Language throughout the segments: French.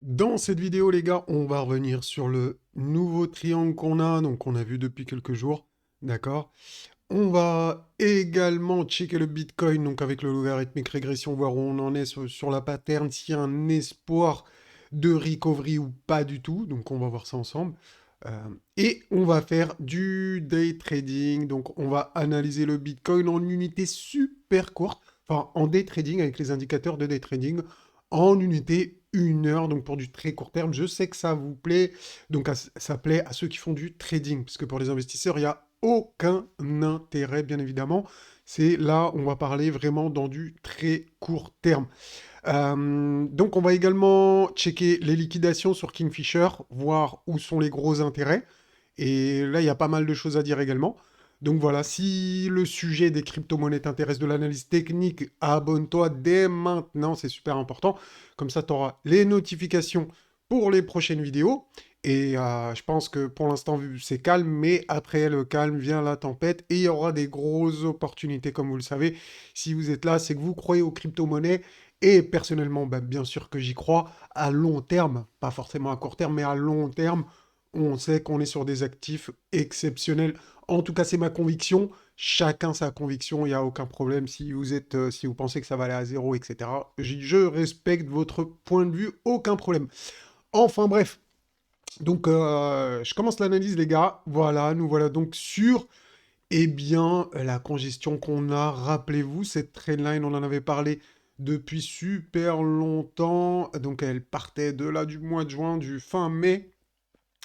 Dans cette vidéo, les gars, on va revenir sur le nouveau triangle qu'on a, donc on a vu depuis quelques jours, d'accord? On va également checker le Bitcoin, donc avec le logarithmique régression, voir où on en est sur la pattern, s'il y a un espoir de recovery ou pas du tout, donc on va voir ça ensemble. Euh, et on va faire du day trading, donc on va analyser le Bitcoin en unité super courte, enfin en day trading avec les indicateurs de day trading en unité 1 heure, donc pour du très court terme. Je sais que ça vous plaît, donc ça plaît à ceux qui font du trading, parce que pour les investisseurs, il n'y a aucun intérêt, bien évidemment. C'est là, on va parler vraiment dans du très court terme. Donc, on va également checker les liquidations sur Kingfisher, voir où sont les gros intérêts. Et là, il y a pas mal de choses à dire également. Donc voilà, si le sujet des crypto-monnaies t'intéresse, de l'analyse technique, abonne-toi dès maintenant, c'est super important. Comme ça, tu auras les notifications pour les prochaines vidéos. Et je pense que pour l'instant, c'est calme, mais après le calme vient la tempête et il y aura des grosses opportunités, comme vous le savez. Si vous êtes là, c'est que vous croyez aux crypto-monnaies. Et personnellement, bah, bien sûr que j'y crois à long terme, pas forcément à court terme, mais à long terme, on sait qu'on est sur des actifs exceptionnels. En tout cas, c'est ma conviction. Chacun sa conviction, il n'y a aucun problème. Si vous êtes, si vous pensez que ça va aller à zéro, etc. Je respecte votre point de vue, aucun problème. Enfin bref, donc je commence l'analyse, les gars. Voilà, nous voilà donc sur, eh bien, la congestion qu'on a. Rappelez-vous, cette trendline, on en avait parlé depuis super longtemps. Donc elle partait de là du mois de juin, du fin mai.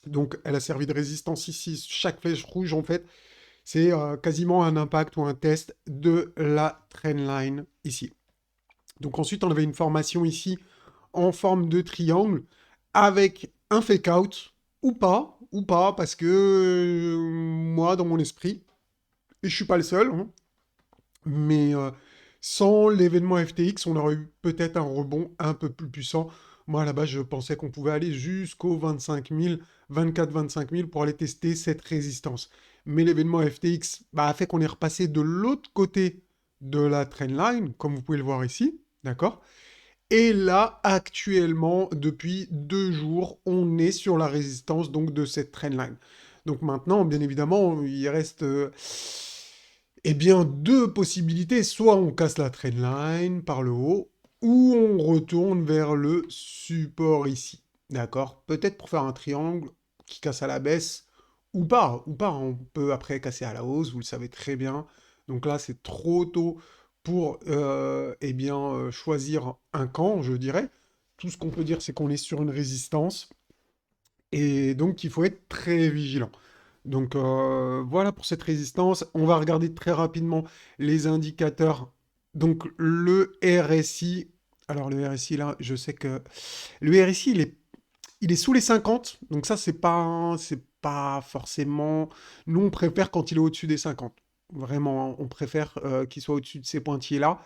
Donc, elle a servi de résistance ici. Chaque flèche rouge, en fait, c'est quasiment un impact ou un test de la trendline ici. Donc, ensuite, on avait une formation ici en forme de triangle avec un fake out ou pas, parce que moi, dans mon esprit, et je suis pas le seul, hein, mais sans l'événement FTX, on aurait eu peut-être un rebond un peu plus puissant. Moi, à la base, je pensais qu'on pouvait aller jusqu'aux 25 000, 24-25 000 pour aller tester cette résistance. Mais l'événement FTX bah, a fait qu'on est repassé de l'autre côté de la trendline, comme vous pouvez le voir ici, d'accord? Et là, actuellement, depuis 2 jours, on est sur la résistance donc de cette trendline. Donc maintenant, bien évidemment, il reste eh bien deux possibilités. Soit on casse la trendline par le haut, ou on retourne vers le support ici. D'accord? Peut-être pour faire un triangle qui casse à la baisse, ou pas, ou pas. On peut après casser à la hausse, vous le savez très bien. Donc là, c'est trop tôt pour eh bien, choisir un camp, je dirais. Tout ce qu'on peut dire, c'est qu'on est sur une résistance et donc il faut être très vigilant. Donc voilà pour cette résistance. On va regarder très rapidement les indicateurs. Donc le RSI. Alors le RSI là, je sais que le RSI il est sous les 50. Donc ça c'est pas forcément. Nous on préfère quand il est au-dessus des 50. Vraiment, hein, on préfère qu'il soit au-dessus de ces pointillés-là.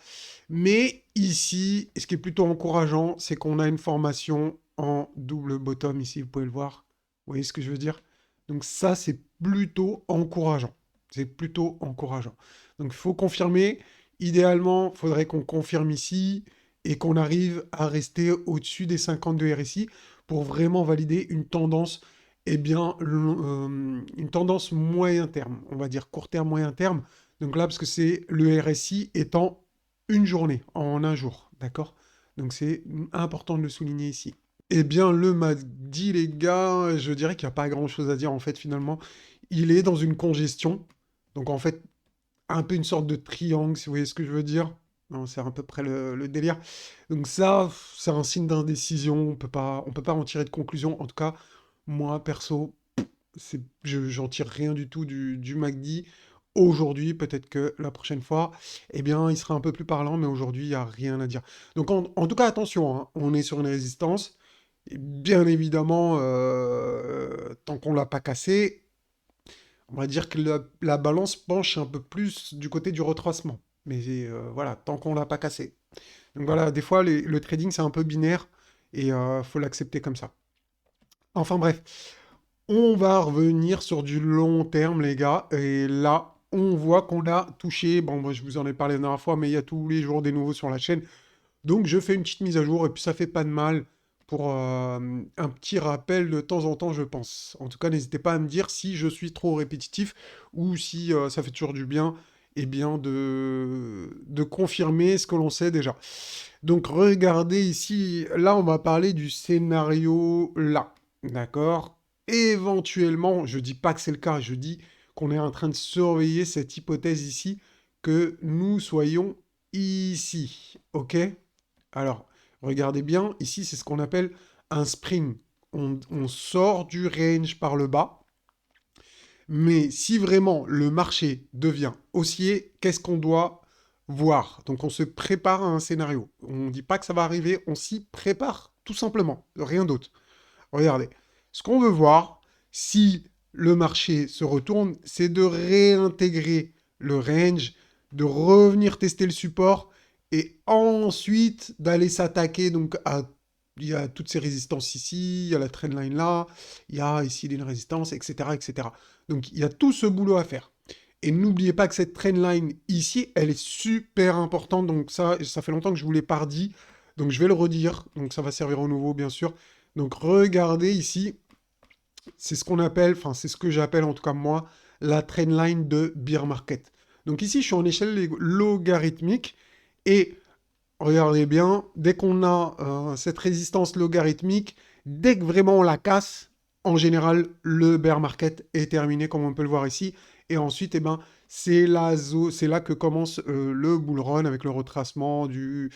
Mais ici, ce qui est plutôt encourageant, c'est qu'on a une formation en double bottom ici, vous pouvez le voir. Vous voyez ce que je veux dire? Donc ça, c'est plutôt encourageant. C'est plutôt encourageant. Donc il faut confirmer. Idéalement, il faudrait qu'on confirme ici et qu'on arrive à rester au-dessus des 50 de RSI pour vraiment valider une tendance, eh bien, une tendance moyen terme. On va dire court terme, moyen terme. Donc là, parce que c'est le RSI étant une journée, en un jour, d'accord? Donc c'est important de le souligner ici. Eh bien, le MACD, les gars, je dirais qu'il n'y a pas grand-chose à dire, en fait, finalement. Il est dans une congestion. Donc, en fait, un peu une sorte de triangle, si vous voyez ce que je veux dire. Non, c'est à peu près le délire. Donc ça, c'est un signe d'indécision. On peut pas en tirer de conclusion. En tout cas, moi, perso, j'en tire rien du tout du MACD. Aujourd'hui, peut-être que la prochaine fois, eh bien, il sera un peu plus parlant, mais aujourd'hui, il n'y a rien à dire. Donc, en tout cas, attention, hein, on est sur une résistance. Et bien évidemment, tant qu'on ne l'a pas cassé, on va dire que la balance penche un peu plus du côté du retracement. Mais voilà, tant qu'on ne l'a pas cassé. Donc voilà, des fois, le trading, c'est un peu binaire et il faut l'accepter comme ça. Enfin bref, on va revenir sur du long terme, les gars. Et là, on voit qu'on a touché. Bon, moi, je vous en ai parlé la dernière fois, mais il y a tous les jours des nouveaux sur la chaîne. Donc, je fais une petite mise à jour et puis ça fait pas de mal pour un petit rappel de temps en temps, je pense. En tout cas, n'hésitez pas à me dire si je suis trop répétitif ou si ça fait toujours du bien, eh bien, de confirmer ce que l'on sait déjà. Donc, regardez ici, là, on va parler du scénario là, d'accord? Éventuellement, je dis pas que c'est le cas, je dis qu'on est en train de surveiller cette hypothèse ici, que nous soyons ici, ok? Alors, regardez bien, ici, c'est ce qu'on appelle un spring. On sort du range par le bas, mais si vraiment le marché devient haussier, qu'est-ce qu'on doit voir? Donc, on se prépare à un scénario. On ne dit pas que ça va arriver, on s'y prépare, tout simplement, rien d'autre. Regardez, ce qu'on veut voir, si le marché se retourne, c'est de réintégrer le range, de revenir tester le support et ensuite d'aller s'attaquer donc à il y a toutes ces résistances ici, il y a la trendline là, il y a ici une résistance, etc., etc. Donc il y a tout ce boulot à faire. Et n'oubliez pas que cette trendline ici, elle est super importante. Donc ça fait longtemps que je vous l'ai pas redit. Donc je vais le redire. Donc ça va servir au nouveau, bien sûr. Donc regardez ici, c'est ce qu'on appelle, enfin c'est ce que j'appelle en tout cas moi, la trendline de bear market. Donc ici, je suis en échelle logarithmique et regardez bien, dès qu'on a cette résistance logarithmique, dès que vraiment on la casse, en général, le bear market est terminé, comme on peut le voir ici. Et ensuite, eh ben, c'est là que commence le bull run avec le retracement du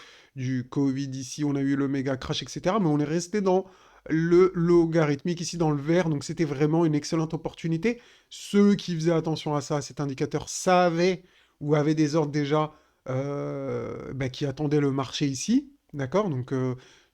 Covid ici. On a eu le méga crash, etc. Mais on est resté dans le logarithmique ici dans le vert. Donc c'était vraiment une excellente opportunité. Ceux qui faisaient attention à ça, cet indicateur, savaient ou avaient des ordres déjà bah, qui attendaient le marché ici. D'accord? Donc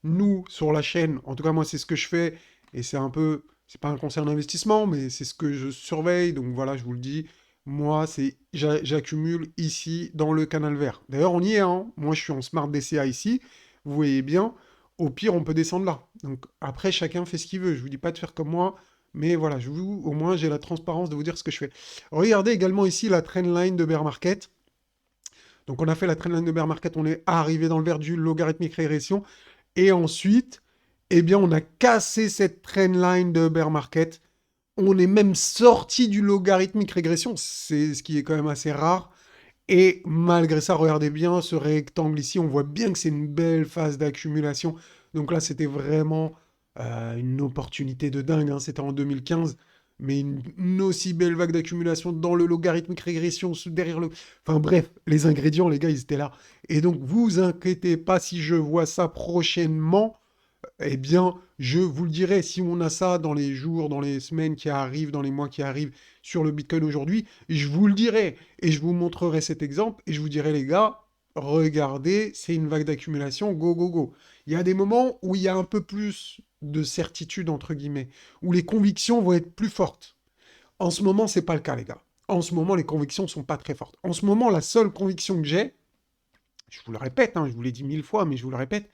nous, sur la chaîne, en tout cas moi c'est ce que je fais. Et c'est un peu, c'est pas un conseil d'investissement, mais c'est ce que je surveille. Donc voilà, je vous le dis. Moi, j'accumule ici dans le canal vert. D'ailleurs, on y est, hein. Moi, je suis en Smart DCA ici. Vous voyez bien. Au pire, on peut descendre là. Donc après, chacun fait ce qu'il veut. Je vous dis pas de faire comme moi, mais voilà, au moins, j'ai la transparence de vous dire ce que je fais. Regardez également ici la trendline de bear market. Donc on a fait la trendline de bear market, on est arrivé dans le vert du logarithmique régression. Et ensuite, eh bien, on a cassé cette trendline de bear market. On est même sorti du logarithmique régression, c'est ce qui est quand même assez rare. Et malgré ça, regardez bien ce rectangle ici, on voit bien que c'est une belle phase d'accumulation. Donc là, c'était vraiment une opportunité de dingue, hein. C'était en 2015, mais une aussi belle vague d'accumulation dans le logarithmique régression, derrière le... Enfin bref, les ingrédients, les gars, ils étaient là. Et donc, vous inquiétez pas si je vois ça prochainement, eh bien, je vous le dirai, si on a ça dans les jours, dans les semaines qui arrivent, dans les mois qui arrivent sur le Bitcoin aujourd'hui, je vous le dirai et je vous montrerai cet exemple et je vous dirai, les gars, regardez, c'est une vague d'accumulation, go, go, go. Il y a des moments où il y a un peu plus de certitude, entre guillemets, où les convictions vont être plus fortes. En ce moment, c'est pas le cas, les gars. En ce moment, les convictions sont pas très fortes. En ce moment, la seule conviction que j'ai, je vous le répète, hein, je vous l'ai dit 1000 fois, mais je vous le répète,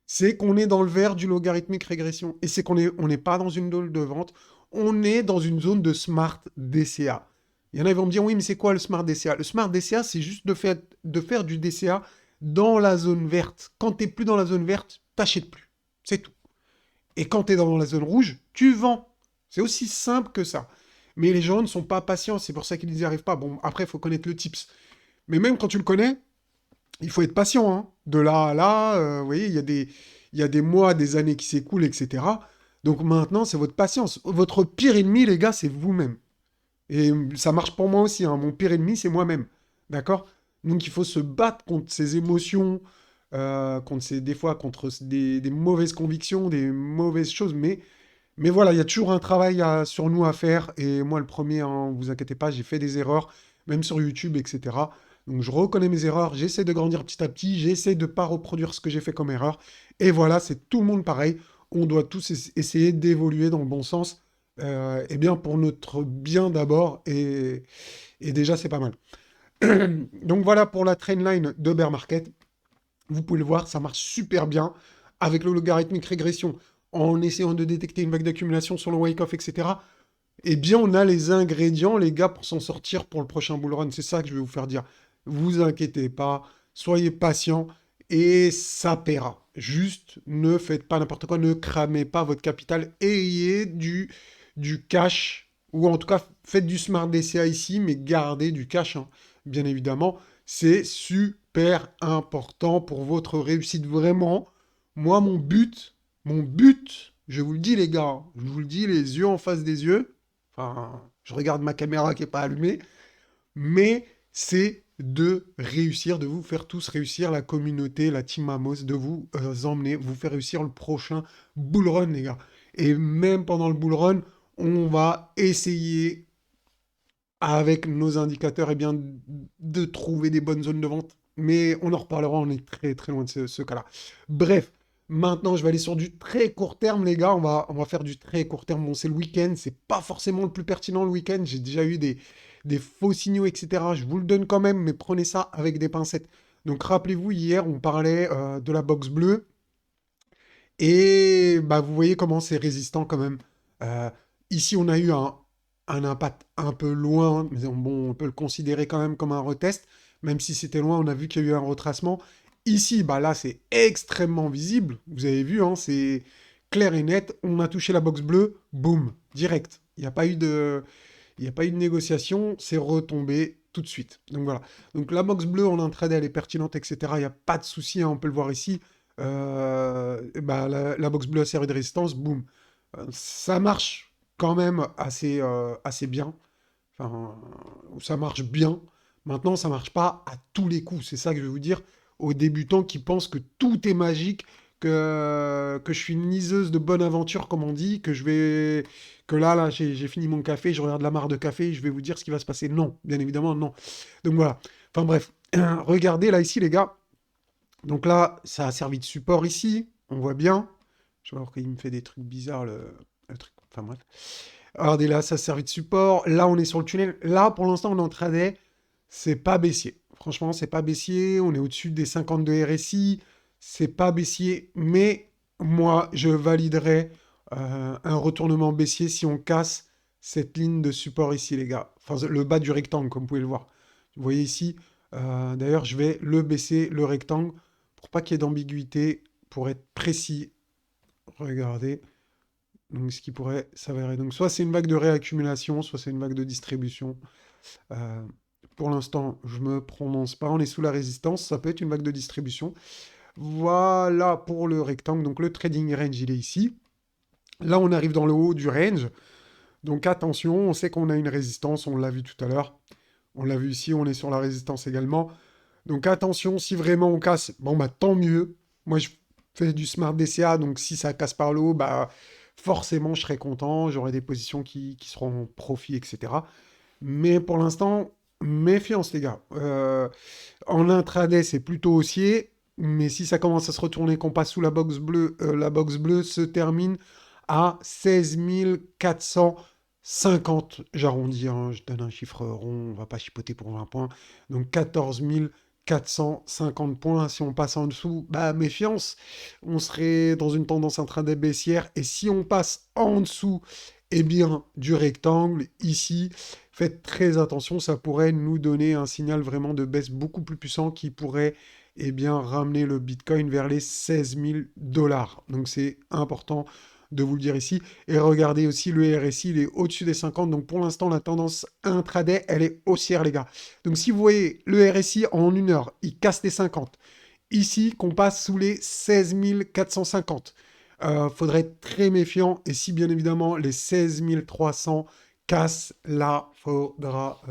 c'est qu'on est dans le vert du logarithmique régression. Et c'est qu'on n'est pas dans une zone de vente, on est dans une zone de Smart DCA. Il y en a qui vont me dire, oui, mais c'est quoi le Smart DCA? Le Smart DCA, c'est juste de faire du DCA dans la zone verte. Quand tu n'es plus dans la zone verte, t'achètes plus. C'est tout. Et quand tu es dans la zone rouge, tu vends. C'est aussi simple que ça. Mais les gens ne sont pas patients, c'est pour ça qu'ils n'y arrivent pas. Bon, après, il faut connaître le tips. Mais même quand tu le connais, il faut être patient, hein. De là à là, vous voyez, il y a des mois, des années qui s'écoulent, etc. Donc maintenant, c'est votre patience. Votre pire ennemi, les gars, c'est vous-même. Et ça marche pour moi aussi, hein. Mon pire ennemi, c'est moi-même. D'accord? Donc il faut se battre contre ces émotions, des fois contre des mauvaises convictions, des mauvaises choses. Mais voilà, il y a toujours un travail sur nous à faire. Et moi, le premier, hein, vous inquiétez pas, j'ai fait des erreurs, même sur YouTube, etc. Donc je reconnais mes erreurs, j'essaie de grandir petit à petit, j'essaie de ne pas reproduire ce que j'ai fait comme erreur. Et voilà, c'est tout le monde pareil. On doit tous essayer d'évoluer dans le bon sens. Et bien pour notre bien d'abord. Et déjà, c'est pas mal. Donc voilà pour la trendline de bear market. Vous pouvez le voir, ça marche super bien avec le logarithmique régression en essayant de détecter une vague d'accumulation sur le wake-off, etc. Eh bien, on a les ingrédients, les gars, pour s'en sortir pour le prochain bull run. C'est ça que je vais vous faire dire. Vous inquiétez pas, soyez patients et ça paiera. Juste, ne faites pas n'importe quoi, ne cramez pas votre capital, ayez du cash, ou en tout cas, faites du Smart DCA ici, mais gardez du cash, hein, bien évidemment. C'est super important pour votre réussite, vraiment. Moi, mon but, je vous le dis les gars, je vous le dis les yeux en face des yeux, enfin, je regarde ma caméra qui n'est pas allumée, mais c'est de réussir, de vous faire tous réussir, la communauté, la team Amos, de vous emmener, vous faire réussir le prochain bull run, les gars. Et même pendant le bull run, on va essayer, avec nos indicateurs, eh bien, de trouver des bonnes zones de vente. Mais on en reparlera, on est très très loin de ce cas-là. Bref, maintenant je vais aller sur du très court terme, les gars. On va faire du très court terme. Bon, c'est le week-end, c'est pas forcément le plus pertinent le week-end. J'ai déjà eu des faux signaux, etc. Je vous le donne quand même, mais prenez ça avec des pincettes. Donc rappelez-vous, hier, on parlait de la box bleue. Et bah, vous voyez comment c'est résistant quand même. Euh, Ici, on a eu un impact un peu loin, mais bon, on peut le considérer quand même comme un retest. Même si c'était loin, on a vu qu'il y a eu un retracement. Ici, bah là, c'est extrêmement visible. Vous avez vu, hein, c'est clair et net. On a touché la box bleue, boum, direct. Il n'y a pas eu de négociation, c'est retombé tout de suite. Donc voilà. Donc la box bleue en intraday, elle est pertinente, etc. Il n'y a pas de souci, hein, on peut le voir ici. Bah, la box bleue a servi de résistance, boum. Ça marche quand même assez bien. Enfin, ça marche bien. Maintenant, ça marche pas à tous les coups. C'est ça que je vais vous dire aux débutants qui pensent que tout est magique, que je suis une liseuse de bonne aventure, comme on dit, que là, j'ai fini mon café, je regarde la mare de café, je vais vous dire ce qui va se passer. Non, bien évidemment, non. Donc voilà. Enfin bref, regardez là ici, les gars. Donc là, ça a servi de support ici. On voit bien. Je vois qu'il me fait des trucs bizarres, le truc. Enfin bref. Regardez là, ça a servi de support. Là, on est sur le tunnel. Là, pour l'instant, on est en trader. C'est pas baissier. Franchement, c'est pas baissier. On est au-dessus des 52 RSI. C'est pas baissier. Mais moi, je validerais un retournement baissier si on casse cette ligne de support ici, les gars. Enfin, le bas du rectangle, comme vous pouvez le voir. Vous voyez ici. D'ailleurs, je vais le baisser, le rectangle, pour pas qu'il y ait d'ambiguïté, pour être précis. Regardez. Donc, ce qui pourrait s'avérer. Donc, soit c'est une vague de réaccumulation, soit c'est une vague de distribution. Euh, pour l'instant, je me prononce pas. On est sous la résistance. Ça peut être une vague de distribution. Voilà pour le rectangle. Donc, le trading range, il est ici. Là, on arrive dans le haut du range. Donc, attention, on sait qu'on a une résistance. On l'a vu tout à l'heure. On l'a vu ici. On est sur la résistance également. Donc, attention, si vraiment on casse, bon, bah, tant mieux. Moi, je fais du Smart DCA. Donc, si ça casse par le haut, bah, forcément, je serai content. J'aurai des positions qui seront en profit, etc. Mais pour l'instant, méfiance, les gars. En intraday, c'est plutôt haussier. Mais si ça commence à se retourner, qu'on passe sous la box bleue se termine à 16 450. J'arrondis, hein, je donne un chiffre rond, on va pas chipoter pour 20 points. Donc 14 450 points. Si on passe en dessous, bah méfiance. On serait dans une tendance intraday baissière. Et si on passe en dessous, eh bien, du rectangle, ici, faites très attention, ça pourrait nous donner un signal vraiment de baisse beaucoup plus puissant qui pourrait, eh bien, ramener le Bitcoin vers les 16 000 dollars. Donc c'est important de vous le dire ici. Et regardez aussi le RSI, il est au-dessus des 50. Donc pour l'instant, la tendance intraday, elle est haussière, les gars. Donc si vous voyez le RSI en une heure, il casse les 50. Ici, qu'on passe sous les 16 450. Faudrait être très méfiant. Et si bien évidemment les 16 300 cassent, là, faudra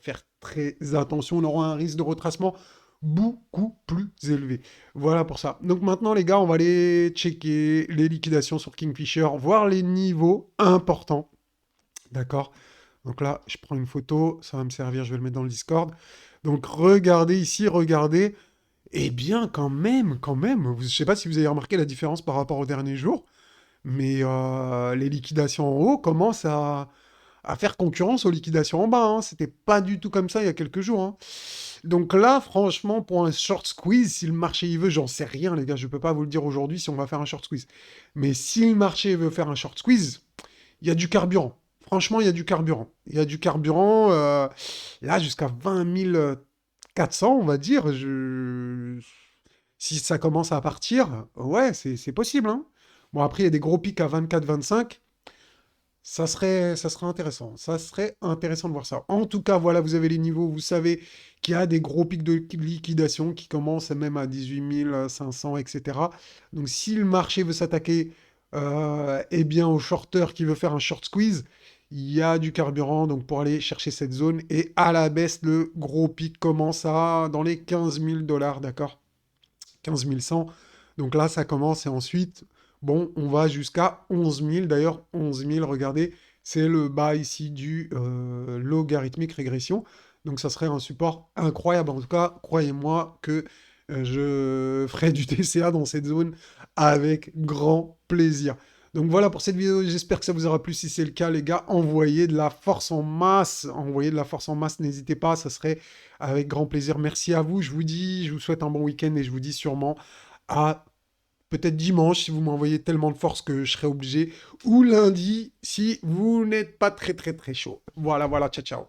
faire très attention. On aura un risque de retracement beaucoup plus élevé. Voilà pour ça. Donc maintenant, les gars, on va aller checker les liquidations sur Kingfisher, voir les niveaux importants. D'accord? Donc là, je prends une photo, ça va me servir, je vais le mettre dans le Discord. Donc regardez ici, regardez. Eh bien, quand même, je ne sais pas si vous avez remarqué la différence par rapport au dernier jour, mais les liquidations en haut commencent à faire concurrence aux liquidations en bas, hein. C'était pas du tout comme ça il y a quelques jours, hein. Donc là, franchement, pour un short squeeze, si le marché y veut, j'en sais rien, les gars, je peux pas vous le dire aujourd'hui si on va faire un short squeeze. Mais si le marché veut faire un short squeeze, il y a du carburant. Franchement, il y a du carburant. Il y a du carburant, là, jusqu'à 20 400, on va dire. Si ça commence à partir, ouais, c'est possible, hein. Bon, après, il y a des gros pics à 24-25. Ça serait intéressant. Ça serait intéressant de voir ça. En tout cas, voilà, vous avez les niveaux. Vous savez qu'il y a des gros pics de liquidation qui commencent même à 18 500, etc. Donc, si le marché veut s'attaquer eh bien, au shorter qui veut faire un short squeeze, il y a du carburant donc pour aller chercher cette zone. Et à la baisse, le gros pic commence à dans les 15 000 $, d'accord? 15 100. Donc là, ça commence et ensuite, bon, on va jusqu'à 11 000. D'ailleurs, 11 000, regardez, c'est le bas ici du logarithmique régression. Donc ça serait un support incroyable. En tout cas, croyez-moi que je ferai du TCA dans cette zone avec grand plaisir. Donc voilà pour cette vidéo, j'espère que ça vous aura plu. Si c'est le cas, les gars, envoyez de la force en masse. Envoyez de la force en masse, n'hésitez pas, ça serait avec grand plaisir. Merci à vous, je vous souhaite un bon week-end et je vous dis sûrement à peut-être dimanche si vous m'envoyez tellement de force que je serai obligé, ou lundi si vous n'êtes pas très très très chaud. Voilà, voilà, ciao ciao.